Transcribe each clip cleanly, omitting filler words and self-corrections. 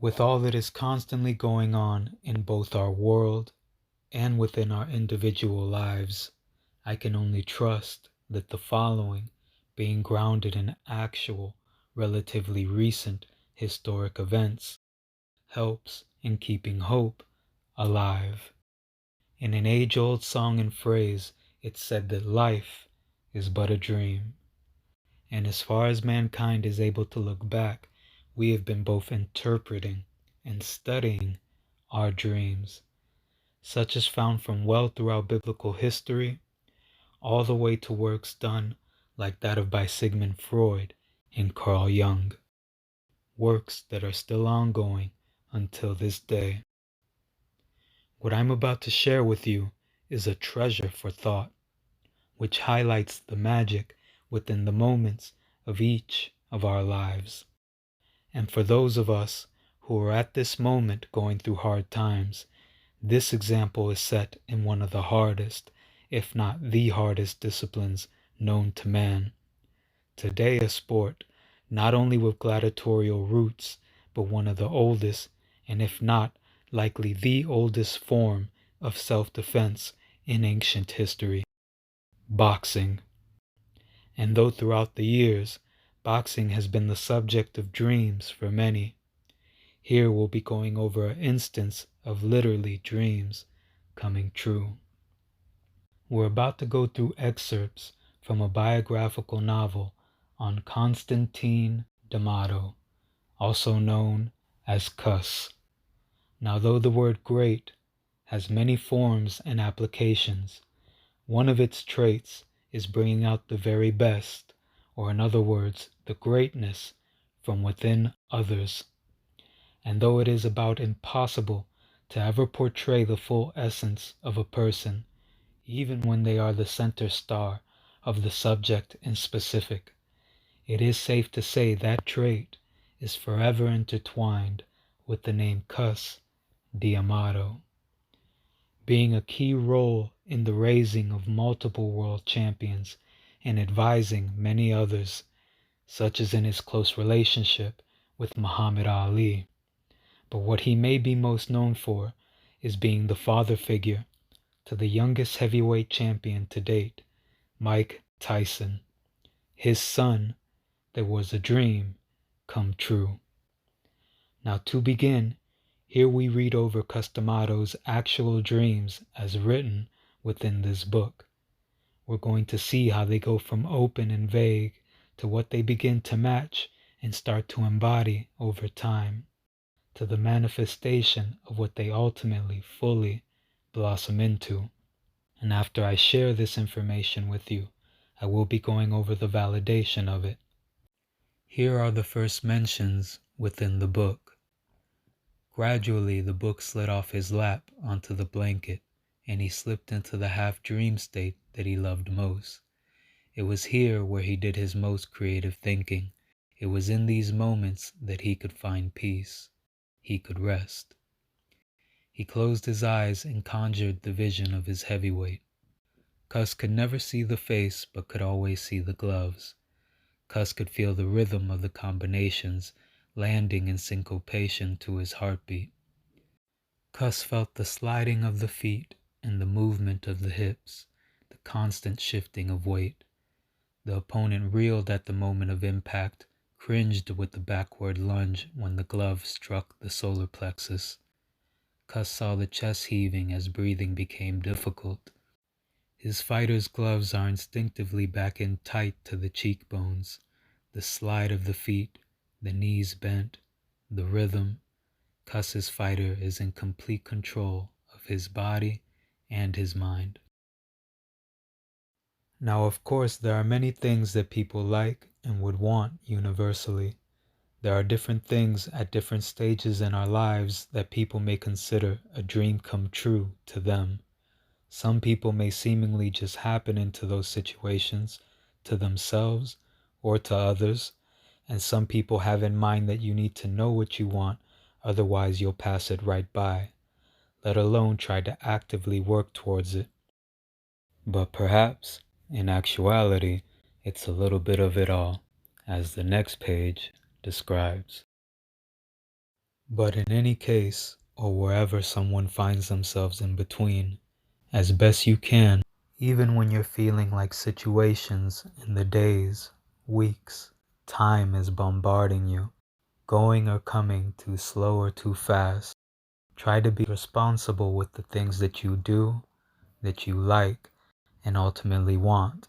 With all that is constantly going on in both our world and within our individual lives, I can only trust that the following, being grounded in actual, relatively recent historic events, helps in keeping hope alive. In an age-old song and phrase, it's said that life is but a dream. And as far as mankind is able to look back, we have been both interpreting and studying our dreams, such as found from well throughout biblical history, all the way to works done like that of by Sigmund Freud and Carl Jung, works that are still ongoing until this day. What I'm about to share with you is a treasure for thought, which highlights the magic within the moments of each of our lives. And for those of us who are at this moment going through hard times, this example is set in one of the hardest, if not the hardest disciplines known to man. Today a sport, not only with gladiatorial roots, but one of the oldest, and if not likely the oldest form of self-defense in ancient history, boxing. And though throughout the years, boxing has been the subject of dreams for many, here we'll be going over an instance of literally dreams coming true. We're about to go through excerpts from a biographical novel on Constantine D'Amato, also known as Cuss. Now, though the word great has many forms and applications, one of its traits is bringing out the very best, or in other words, the greatness from within others. And though it is about impossible to ever portray the full essence of a person, even when they are the center star of the subject in specific, it is safe to say that trait is forever intertwined with the name Cuss D'Amato, being a key role in the raising of multiple world champions and advising many others, such as in his close relationship with Muhammad Ali. But what he may be most known for is being the father figure to the youngest heavyweight champion to date, Mike Tyson. His son that was a dream come true. Now to begin, here we read over Cuss D'Amato's actual dreams as written within this book. We're going to see how they go from open and vague to what they begin to match and start to embody over time, to the manifestation of what they ultimately fully blossom into. And after I share this information with you, I will be going over the validation of it. Here are the first mentions within the book. Gradually the book slid off his lap onto the blanket, and he slipped into the half-dream state that he loved most. It was here where he did his most creative thinking. It was in these moments that he could find peace. He could rest. He closed his eyes and conjured the vision of his heavyweight. Cuss could never see the face, but could always see the gloves. Cuss could feel the rhythm of the combinations, landing in syncopation to his heartbeat. Cuss felt the sliding of the feet and the movement of the hips, the constant shifting of weight. The opponent reeled at the moment of impact, cringed with the backward lunge when the glove struck the solar plexus. Cuss saw the chest heaving as breathing became difficult. His fighter's gloves are instinctively back in tight to the cheekbones, the slide of the feet, the knees bent, the rhythm. Cuss's fighter is in complete control of his body and his mind. Now, of course, there are many things that people like and would want universally. There are different things at different stages in our lives that people may consider a dream come true to them. Some people may seemingly just happen into those situations to themselves or to others, and some people have in mind that you need to know what you want, otherwise you'll pass it right by, let alone try to actively work towards it. But perhaps, in actuality, it's a little bit of it all, as the next page describes. But in any case, or wherever someone finds themselves in between, as best you can, even when you're feeling like situations in the days, weeks, time is bombarding you, going or coming too slow or too fast, try to be responsible with the things that you do, that you like, and ultimately want.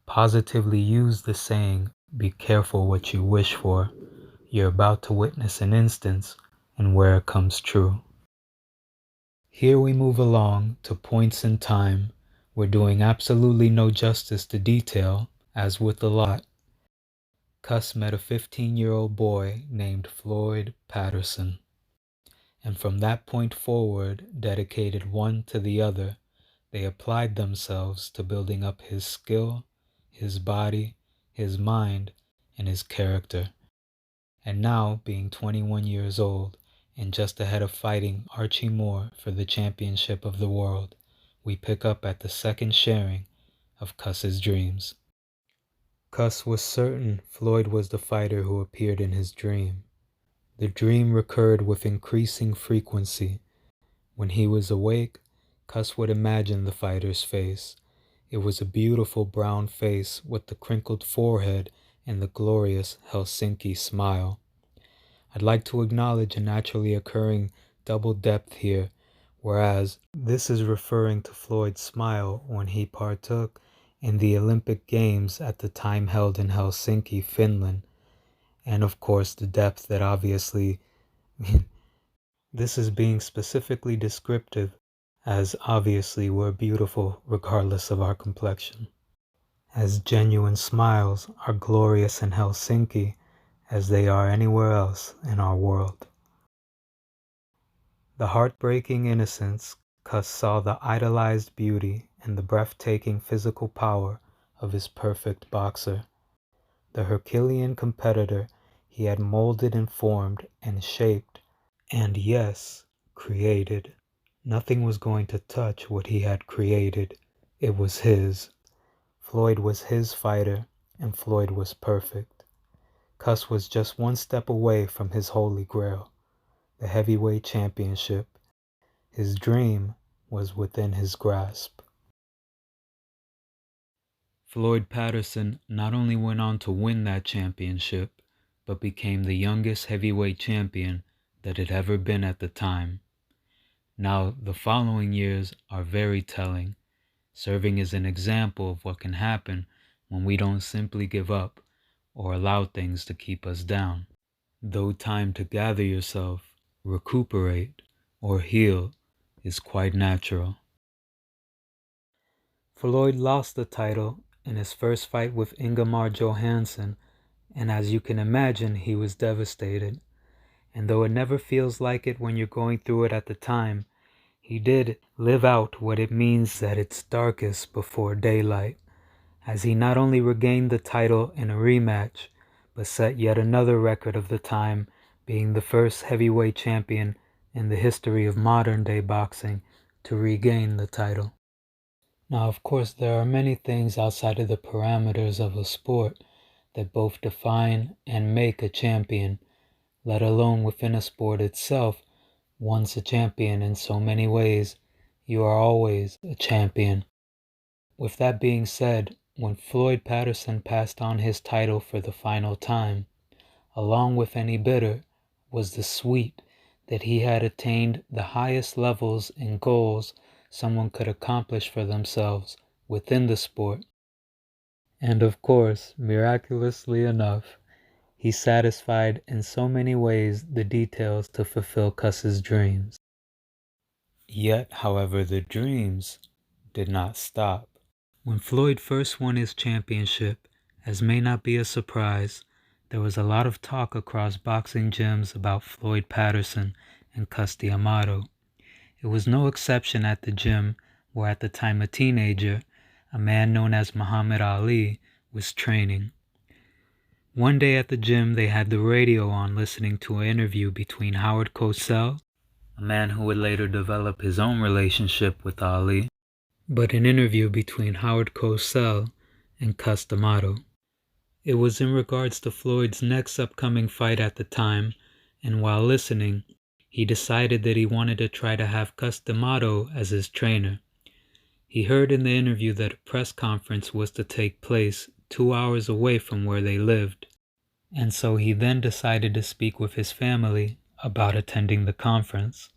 Positively use the saying, be careful what you wish for. You're about to witness an instance and where it comes true. Here we move along to points in time. We're doing absolutely no justice to detail, as with a lot. Cuss met a 15-year-old boy named Floyd Patterson, and from that point forward, dedicated one to the other, they applied themselves to building up his skill, his body, his mind, and his character. And now, being 21 years old, and just ahead of fighting Archie Moore for the championship of the world, we pick up at the second sharing of Cuss's dreams. Cuss was certain Floyd was the fighter who appeared in his dream. The dream recurred with increasing frequency. When he was awake, Cuss would imagine the fighter's face. It was a beautiful brown face with the crinkled forehead and the glorious Helsinki smile. I'd like to acknowledge a naturally occurring double depth here, whereas this is referring to Floyd's smile when he partook in the Olympic Games at the time held in Helsinki, Finland, and of course the depth that obviously this is being specifically descriptive, as obviously we're beautiful regardless of our complexion. As genuine smiles are glorious in Helsinki as they are anywhere else in our world. The heartbreaking innocence Cuss saw the idolized beauty and the breathtaking physical power of his perfect boxer, the Herculean competitor he had molded and formed and shaped, and yes, created. Nothing was going to touch what he had created. It was his. Floyd was his fighter, and Floyd was perfect. Cuss was just one step away from his holy grail, the heavyweight championship. His dream was within his grasp. Floyd Patterson not only went on to win that championship, but became the youngest heavyweight champion that had ever been at the time. Now, the following years are very telling, serving as an example of what can happen when we don't simply give up or allow things to keep us down. Though time to gather yourself, recuperate, or heal is quite natural. Floyd lost the title in his first fight with Ingemar Johansson, and as you can imagine, he was devastated. And though it never feels like it when you're going through it at the time, he did live out what it means at its darkest before daylight, as he not only regained the title in a rematch, but set yet another record of the time, being the first heavyweight champion in the history of modern-day boxing to regain the title. Now, of course, there are many things outside of the parameters of a sport that both define and make a champion, let alone within a sport itself. Once a champion in so many ways, you are always a champion. With that being said, when Floyd Patterson passed on his title for the final time, along with any bidder, was the sweet that he had attained the highest levels and goals someone could accomplish for themselves within the sport. And of course, miraculously enough, he satisfied in so many ways the details to fulfill Cuss's dreams. Yet, however, the dreams did not stop. When Floyd first won his championship, as may not be a surprise, there was a lot of talk across boxing gyms about Floyd Patterson and Cus D'Amato. It was no exception at the gym where, at the time a teenager, a man known as Muhammad Ali was training. One day at the gym, they had the radio on listening to an interview between Howard Cosell, a man who would later develop his own relationship with Ali, but an interview between Howard Cosell and Cus D'Amato. It was in regards to Floyd's next upcoming fight at the time, and while listening, he decided that he wanted to try to have Customato as his trainer. He heard in the interview that a press conference was to take place 2 hours away from where they lived, and so he then decided to speak with his family about attending the conference.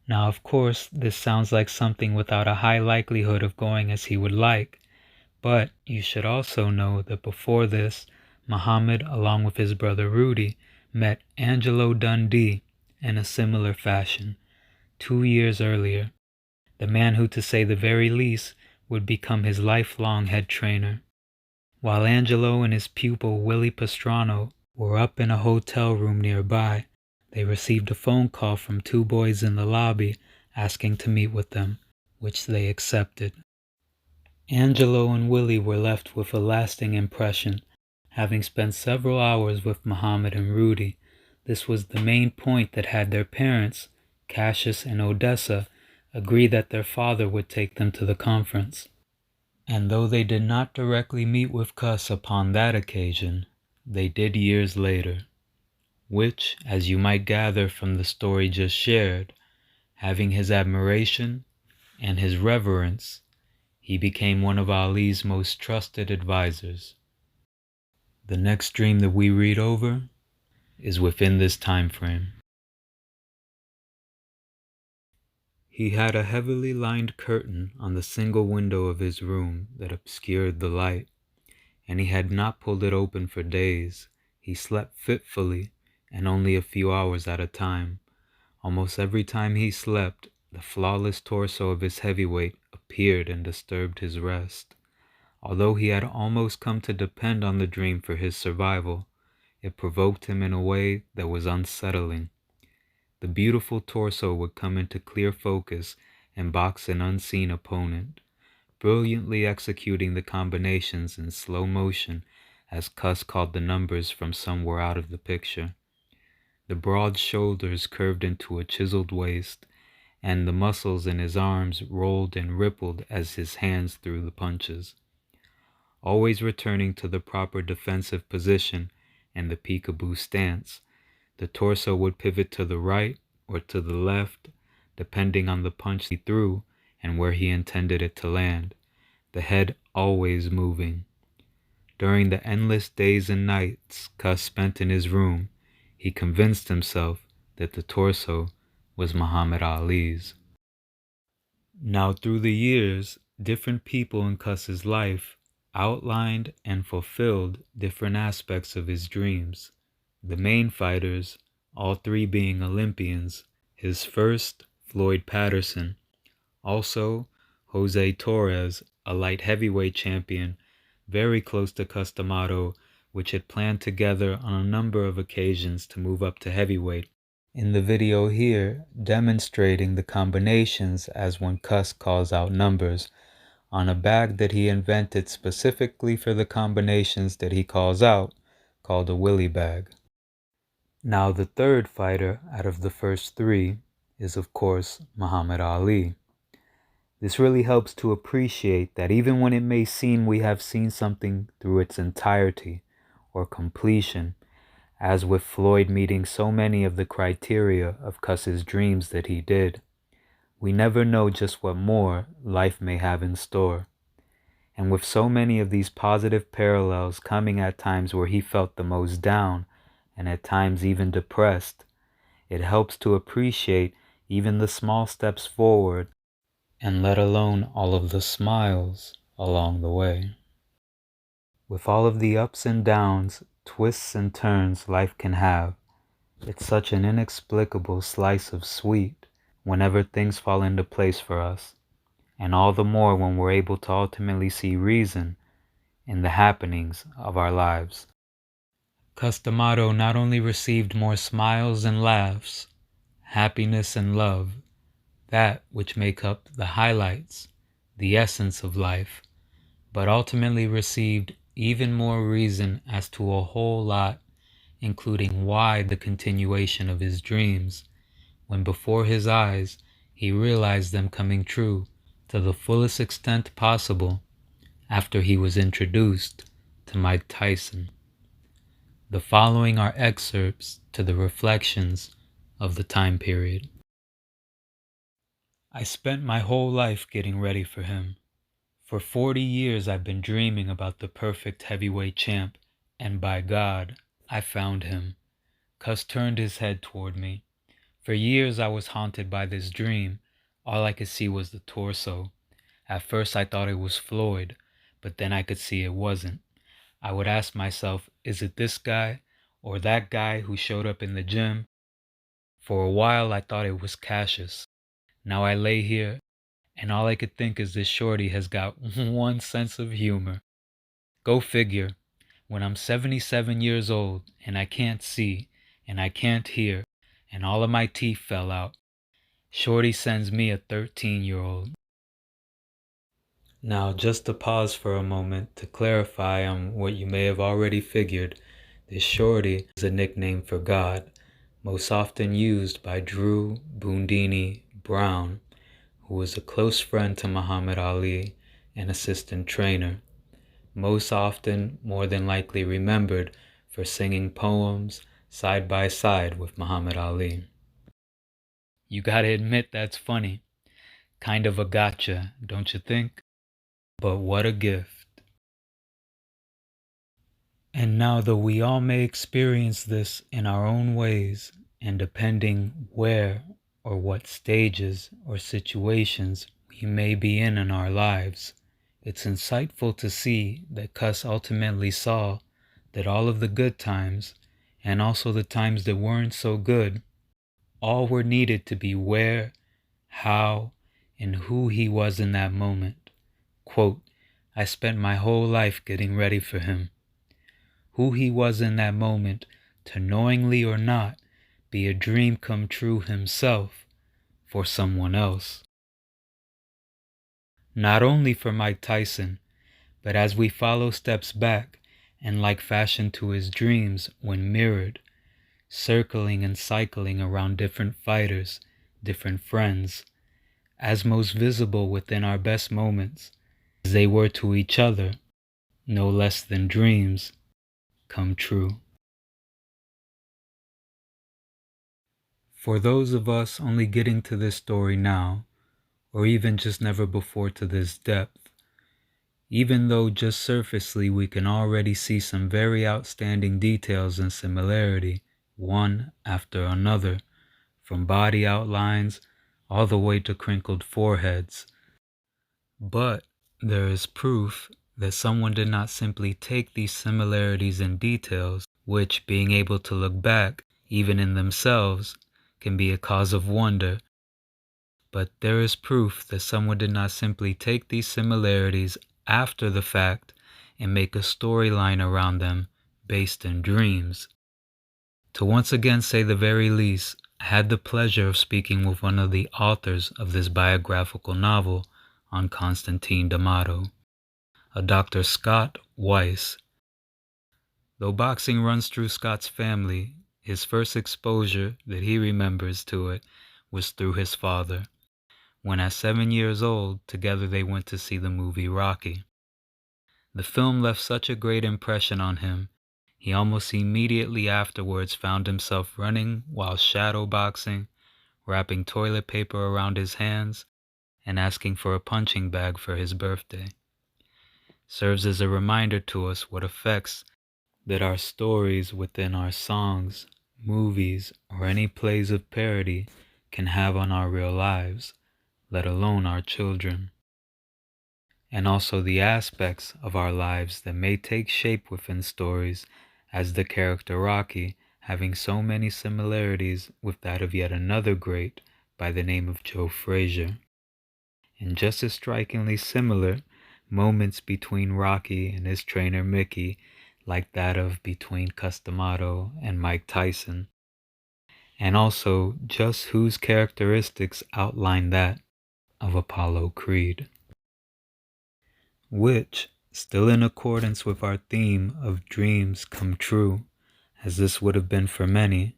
Now, of course, this sounds like something without a high likelihood of going as he would like, but you should also know that before this, Muhammad, along with his brother Rudy, met Angelo Dundee in a similar fashion 2 years earlier, the man who, to say the very least, would become his lifelong head trainer. While Angelo and his pupil Willie Pastrano were up in a hotel room nearby, they received a phone call from 2 boys in the lobby asking to meet with them, which they accepted. Angelo and Willie were left with a lasting impression. Having spent several hours with Muhammad and Rudy, this was the main point that had their parents, Cassius and Odessa, agree that their father would take them to the conference. And though they did not directly meet with Cuss upon that occasion, they did years later, which, as you might gather from the story just shared, having his admiration and his reverence, he became one of Ali's most trusted advisors. The next dream that we read over is within this time frame. He had a heavily lined curtain on the single window of his room that obscured the light, and he had not pulled it open for days. He slept fitfully and only a few hours at a time. Almost every time he slept, the flawless torso of his heavyweight appeared and disturbed his rest. Although he had almost come to depend on the dream for his survival, it provoked him in a way that was unsettling. The beautiful torso would come into clear focus and box an unseen opponent, brilliantly executing the combinations in slow motion as Cuss called the numbers from somewhere out of the picture. The broad shoulders curved into a chiseled waist, and the muscles in his arms rolled and rippled as his hands threw the punches. Always returning to the proper defensive position and the peekaboo stance, the torso would pivot to the right or to the left, depending on the punch he threw and where he intended it to land, the head always moving. During the endless days and nights Cuss spent in his room, he convinced himself that the torso was Muhammad Ali's. Now, through the years, different people in Cuss's life outlined and fulfilled different aspects of his dreams. The main fighters, all 3 being Olympians, his first, Floyd Patterson, also Jose Torres, a light heavyweight champion, very close to Customato, which had planned together on a number of occasions to move up to heavyweight. In the video here, demonstrating the combinations as when Cuss calls out numbers, on a bag that he invented specifically for the combinations that he calls out, called a Willy bag. Now the third fighter out of the first 3 is of course Muhammad Ali. This really helps to appreciate that even when it may seem we have seen something through its entirety or completion, as with Floyd meeting so many of the criteria of Cuss's dreams that he did, we never know just what more life may have in store. And with so many of these positive parallels coming at times where he felt the most down and at times even depressed, it helps to appreciate even the small steps forward, and let alone all of the smiles along the way. With all of the ups and downs, twists and turns life can have, it's such an inexplicable slice of sweet whenever things fall into place for us, and all the more when we're able to ultimately see reason in the happenings of our lives. Customato not only received more smiles and laughs, happiness and love, that which make up the highlights, the essence of life, but ultimately received even more reason as to a whole lot, including why the continuation of his dreams, when before his eyes he realized them coming true to the fullest extent possible after he was introduced to Mike Tyson. The following are excerpts to the reflections of the time period. I spent my whole life getting ready for him. For 40 years I've been dreaming about the perfect heavyweight champ, and by God, I found him. Cuss turned his head toward me. For years I was haunted by this dream. All I could see was the torso. At first I thought it was Floyd, but then I could see it wasn't. I would ask myself, is it this guy or that guy who showed up in the gym? For a while I thought it was Cassius. Now I lay here and all I could think is this shorty has got one sense of humor. Go figure. When I'm 77 years old and I can't see and I can't hear and all of my teeth fell out, shorty sends me a 13-year-old. Now, just to pause for a moment to clarify on what you may have already figured, this shorty is a nickname for God, most often used by Drew Boondini Brown, who was a close friend to Muhammad Ali and assistant trainer, most often more than likely remembered for singing poems side by side with Muhammad Ali. You gotta admit that's funny. Kind of a gotcha, don't you think? But what a gift. And now, though we all may experience this in our own ways, and depending where or what stages or situations we may be in our lives, it's insightful to see that Cuss ultimately saw that all of the good times, and also the times that weren't so good, all were needed to be where, how, and who he was in that moment. Quote, I spent my whole life getting ready for him. Who he was in that moment to, knowingly or not, be a dream come true himself for someone else. Not only for Mike Tyson, but as we follow steps back and like fashion to his dreams when mirrored, circling and cycling around different fighters, different friends, as most visible within our best moments, as they were to each other, no less than dreams come true. For those of us only getting to this story now, or even just never before to this depth, even though just surfacely we can already see some very outstanding details and similarity, one after another, from body outlines all the way to crinkled foreheads. But there is proof that someone did not simply take these similarities and details, which, being able to look back, even in themselves, can be a cause of wonder. But there is proof that someone did not simply take these similarities after the fact and make a storyline around them based in dreams. To once again say the very least, I had the pleasure of speaking with one of the authors of this biographical novel on Constantine D'Amato, a Dr. Scott Weiss. Though boxing runs through Scott's family, his first exposure that he remembers to it was through his father, when at 7 years old, together they went to see the movie Rocky. The film left such a great impression on him, he almost immediately afterwards found himself running while shadow boxing, wrapping toilet paper around his hands, and asking for a punching bag for his birthday. Serves as a reminder to us what effects that our stories within our songs, movies, or any plays of parody can have on our real lives, let alone our children. And also the aspects of our lives that may take shape within stories, as the character Rocky having so many similarities with that of yet another great by the name of Joe Frazier. And just as strikingly similar, moments between Rocky and his trainer Mickey, like that of between Cus D'Amato and Mike Tyson. And also just whose characteristics outline that of Apollo Creed. Which, still in accordance with our theme of dreams come true, as this would have been for many,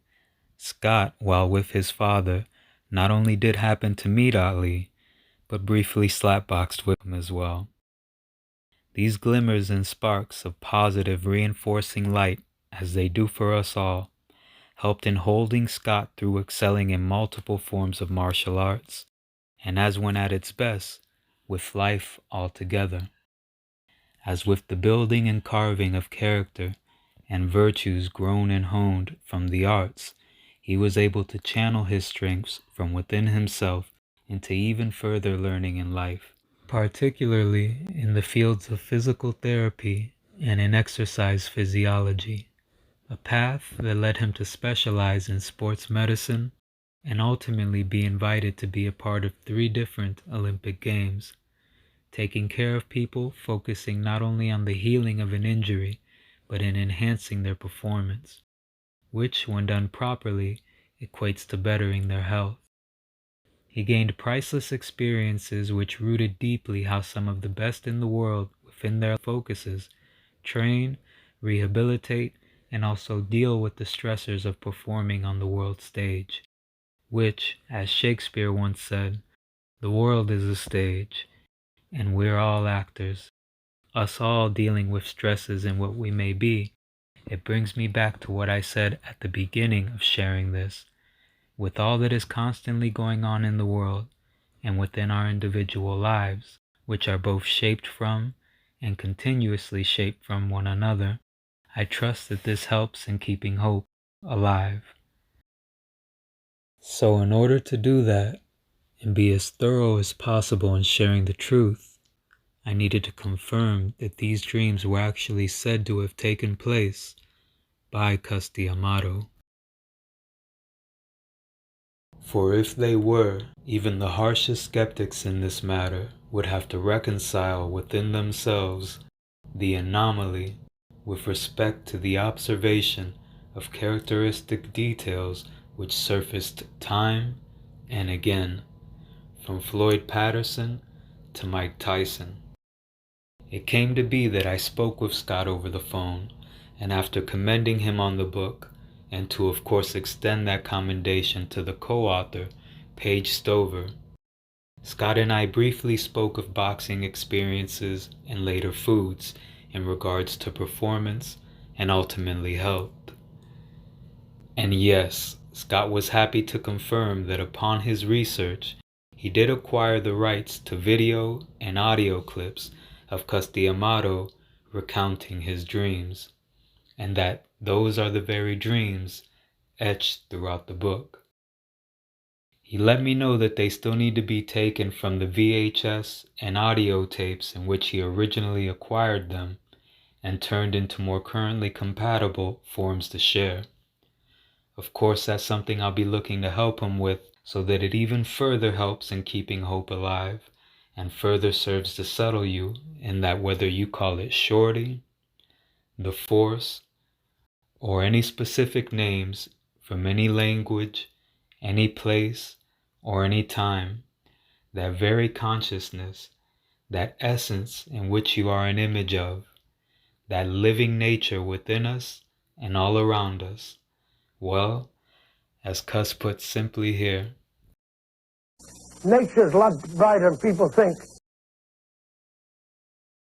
Scott, while with his father, not only did happen to meet Ali, but briefly slapboxed with him as well. These glimmers and sparks of positive reinforcing light as they do for us all, helped in holding Scott through excelling in multiple forms of martial arts, and as when at its best, with life altogether. As with the building and carving of character and virtues grown and honed from the arts, he was able to channel his strengths from within himself into even further learning in life, particularly in the fields of physical therapy and in exercise physiology, a path that led him to specialize in sports medicine and ultimately be invited to be a part of 3 different Olympic Games, taking care of people, focusing not only on the healing of an injury, but in enhancing their performance, which, when done properly, equates to bettering their health. He gained priceless experiences which rooted deeply how some of the best in the world within their focuses train, rehabilitate, and also deal with the stressors of performing on the world stage, which, as Shakespeare once said, the world is a stage, and we're all actors, us all dealing with stresses in what we may be. It brings me back to what I said at the beginning of sharing this. With all that is constantly going on in the world and within our individual lives, which are both shaped from and continuously shaped from one another, I trust that this helps in keeping hope alive. So in order to do that and be as thorough as possible in sharing the truth, I needed to confirm that these dreams were actually said to have taken place by Castiamato. For if they were, even the harshest skeptics in this matter would have to reconcile within themselves the anomaly with respect to the observation of characteristic details which surfaced time and again, from Floyd Patterson to Mike Tyson. It came to be that I spoke with Scott over the phone, and after commending him on the book, and to of course extend that commendation to the co-author, Paige Stover, Scott and I briefly spoke of boxing experiences and later foods in regards to performance and ultimately health. And yes, Scott was happy to confirm that upon his research, he did acquire the rights to video and audio clips of Castiamato recounting his dreams, and that those are the very dreams etched throughout the book. He let me know that they still need to be taken from the VHS and audio tapes in which he originally acquired them and turned into more currently compatible forms to share. Of course, that's something I'll be looking to help him with so that it even further helps in keeping hope alive and further serves to settle you in that whether you call it Shorty, the Force, or any specific names from any language, any place, or any time, that very consciousness, that essence in which you are an image of, that living nature within us and all around us, well, as Cuss puts simply here, nature's a lot brighter than people think.